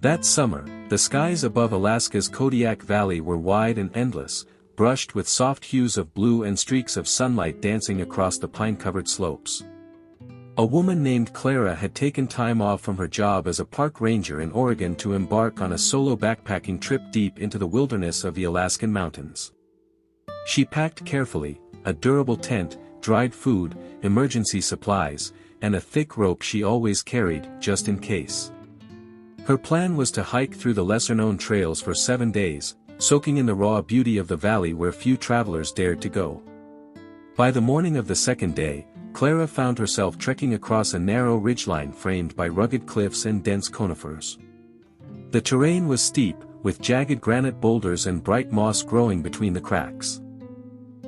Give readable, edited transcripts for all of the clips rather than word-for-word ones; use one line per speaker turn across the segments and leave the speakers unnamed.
That summer, the skies above Alaska's Kodiak Valley were wide and endless, brushed with soft hues of blue and streaks of sunlight dancing across the pine-covered slopes. A woman named Clara had taken time off from her job as a park ranger in Oregon to embark on a solo backpacking trip deep into the wilderness of the Alaskan mountains. She packed carefully, a durable tent, dried food, emergency supplies, and a thick rope she always carried, just in case. Her plan was to hike through the lesser-known trails for 7 days, soaking in the raw beauty of the valley where few travelers dared to go. By the morning of the second day, Clara found herself trekking across a narrow ridgeline framed by rugged cliffs and dense conifers. The terrain was steep, with jagged granite boulders and bright moss growing between the cracks.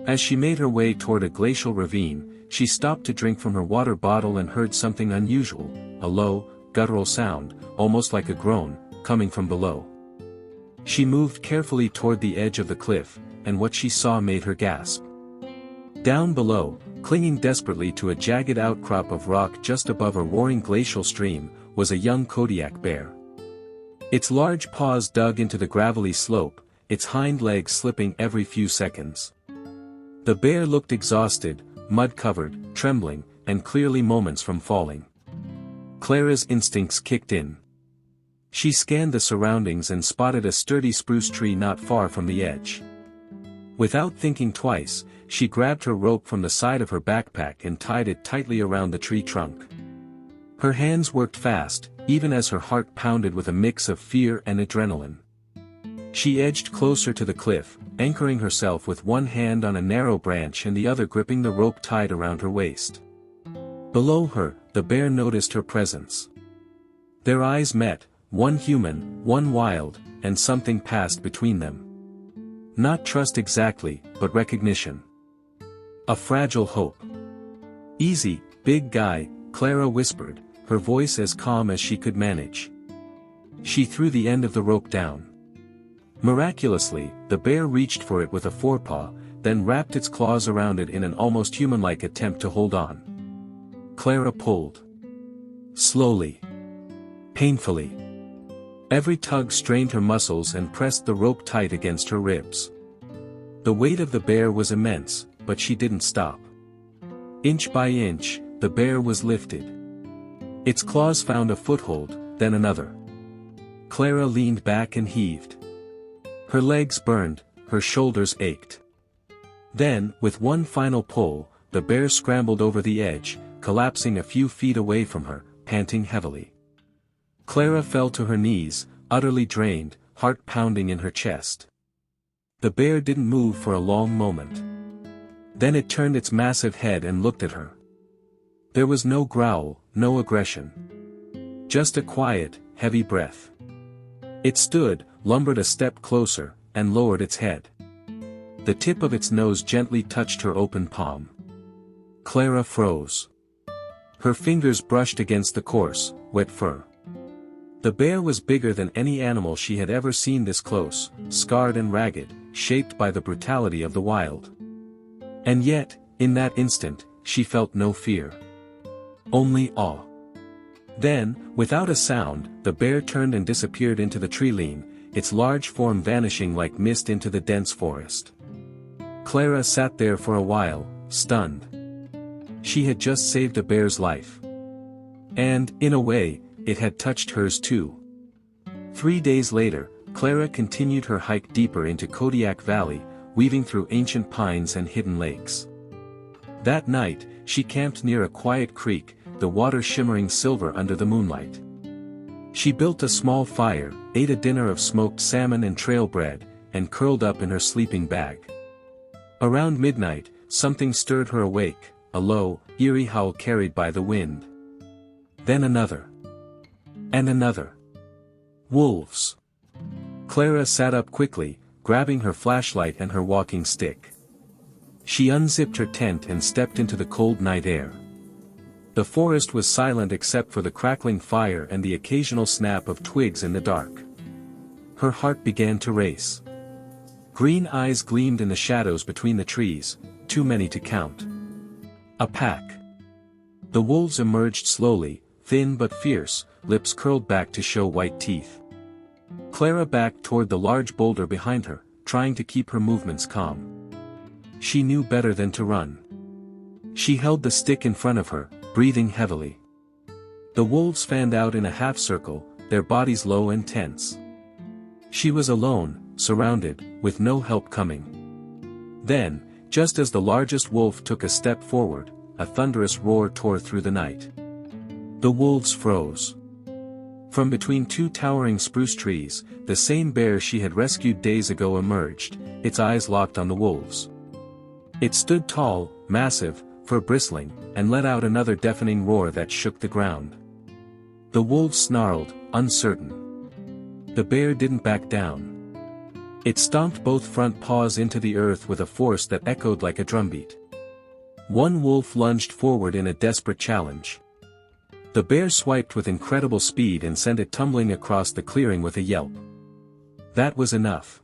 As she made her way toward a glacial ravine, she stopped to drink from her water bottle and heard something unusual, a low, guttural sound, almost like a groan, coming from below. She moved carefully toward the edge of the cliff, and what she saw made her gasp. Down below, clinging desperately to a jagged outcrop of rock just above a roaring glacial stream, was a young Kodiak bear. Its large paws dug into the gravelly slope, its hind legs slipping every few seconds. The bear looked exhausted, mud-covered, trembling, and clearly moments from falling. Clara's instincts kicked in. She scanned the surroundings and spotted a sturdy spruce tree not far from the edge. Without thinking twice, she grabbed her rope from the side of her backpack and tied it tightly around the tree trunk. Her hands worked fast, even as her heart pounded with a mix of fear and adrenaline. She edged closer to the cliff, anchoring herself with one hand on a narrow branch and the other gripping the rope tied around her waist. Below her, the bear noticed her presence. Their eyes met, one human, one wild, and something passed between them. Not trust exactly, but recognition. A fragile hope. "Easy, big guy," Clara whispered, her voice as calm as she could manage. She threw the end of the rope down. Miraculously, the bear reached for it with a forepaw, then wrapped its claws around it in an almost human-like attempt to hold on. Clara pulled. Slowly. Painfully. Every tug strained her muscles and pressed the rope tight against her ribs. The weight of the bear was immense, but she didn't stop. Inch by inch, the bear was lifted. Its claws found a foothold, then another. Clara leaned back and heaved. Her legs burned, her shoulders ached. Then, with one final pull, the bear scrambled over the edge, collapsing a few feet away from her, panting heavily. Clara fell to her knees, utterly drained, heart pounding in her chest. The bear didn't move for a long moment. Then it turned its massive head and looked at her. There was no growl, no aggression. Just a quiet, heavy breath. It stood, lumbered a step closer, and lowered its head. The tip of its nose gently touched her open palm. Clara froze. Her fingers brushed against the coarse, wet fur. The bear was bigger than any animal she had ever seen this close, scarred and ragged, shaped by the brutality of the wild. And yet, in that instant, she felt no fear. Only awe. Then, without a sound, the bear turned and disappeared into the tree-line, its large form vanishing like mist into the dense forest. Clara sat there for a while, stunned. She had just saved a bear's life. And, in a way, it had touched hers too. 3 days later, Clara continued her hike deeper into Kodiak Valley, weaving through ancient pines and hidden lakes. That night, she camped near a quiet creek, the water shimmering silver under the moonlight. She built a small fire, ate a dinner of smoked salmon and trail bread, and curled up in her sleeping bag. Around midnight, something stirred her awake, a low, eerie howl carried by the wind. Then another. And another. Wolves. Clara sat up quickly, grabbing her flashlight and her walking stick. She unzipped her tent and stepped into the cold night air. The forest was silent except for the crackling fire and the occasional snap of twigs in the dark. Her heart began to race. Green eyes gleamed in the shadows between the trees, too many to count. A pack. The wolves emerged slowly, thin but fierce, lips curled back to show white teeth. Clara backed toward the large boulder behind her, trying to keep her movements calm. She knew better than to run. She held the stick in front of her, breathing heavily. The wolves fanned out in a half circle, their bodies low and tense. She was alone, surrounded, with no help coming. Then, just as the largest wolf took a step forward, a thunderous roar tore through the night. The wolves froze. From between two towering spruce trees, the same bear she had rescued days ago emerged, its eyes locked on the wolves. It stood tall, massive, fur bristling, and let out another deafening roar that shook the ground. The wolves snarled, uncertain. The bear didn't back down. It stomped both front paws into the earth with a force that echoed like a drumbeat. One wolf lunged forward in a desperate challenge. The bear swiped with incredible speed and sent it tumbling across the clearing with a yelp. That was enough.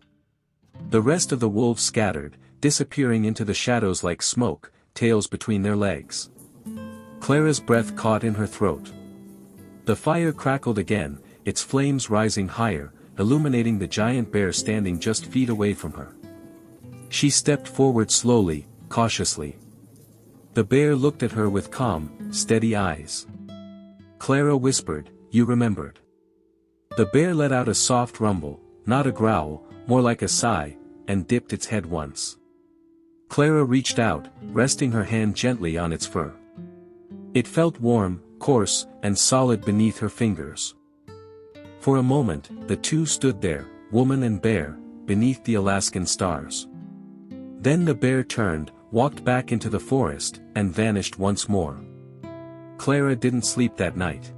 The rest of the wolves scattered, disappearing into the shadows like smoke, tails between their legs. Clara's breath caught in her throat. The fire crackled again, its flames rising higher, illuminating the giant bear standing just feet away from her. She stepped forward slowly, cautiously. The bear looked at her with calm, steady eyes. Clara whispered, "You remembered." The bear let out a soft rumble, not a growl, more like a sigh, and dipped its head once. Clara reached out, resting her hand gently on its fur. It felt warm, coarse, and solid beneath her fingers. For a moment, the two stood there, woman and bear, beneath the Alaskan stars. Then the bear turned, walked back into the forest, and vanished once more. Clara didn't sleep that night.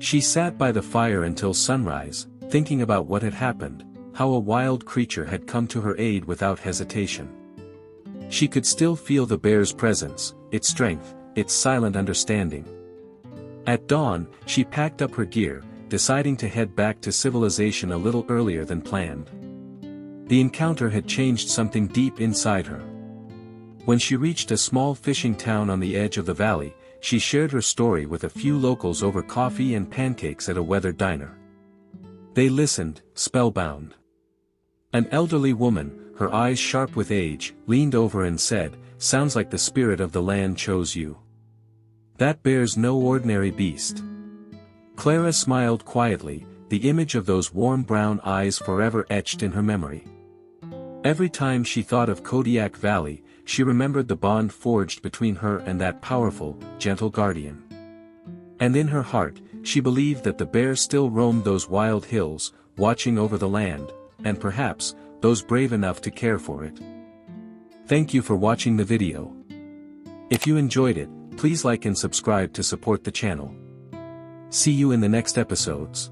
She sat by the fire until sunrise, thinking about what had happened, how a wild creature had come to her aid without hesitation. She could still feel the bear's presence, its strength, its silent understanding. At dawn, she packed up her gear, deciding to head back to civilization a little earlier than planned. The encounter had changed something deep inside her. When she reached a small fishing town on the edge of the valley, she shared her story with a few locals over coffee and pancakes at a weathered diner. They listened, spellbound. An elderly woman, her eyes sharp with age, leaned over and said, "Sounds like the spirit of the land chose you. That bear's no ordinary beast." Clara smiled quietly, the image of those warm brown eyes forever etched in her memory. Every time she thought of Kodiak Valley, she remembered the bond forged between her and that powerful, gentle guardian. And in her heart, she believed that the bear still roamed those wild hills, watching over the land, and perhaps, those brave enough to care for it. Thank you for watching the video. If you enjoyed it, please like and subscribe to support the channel. See you in the next episodes.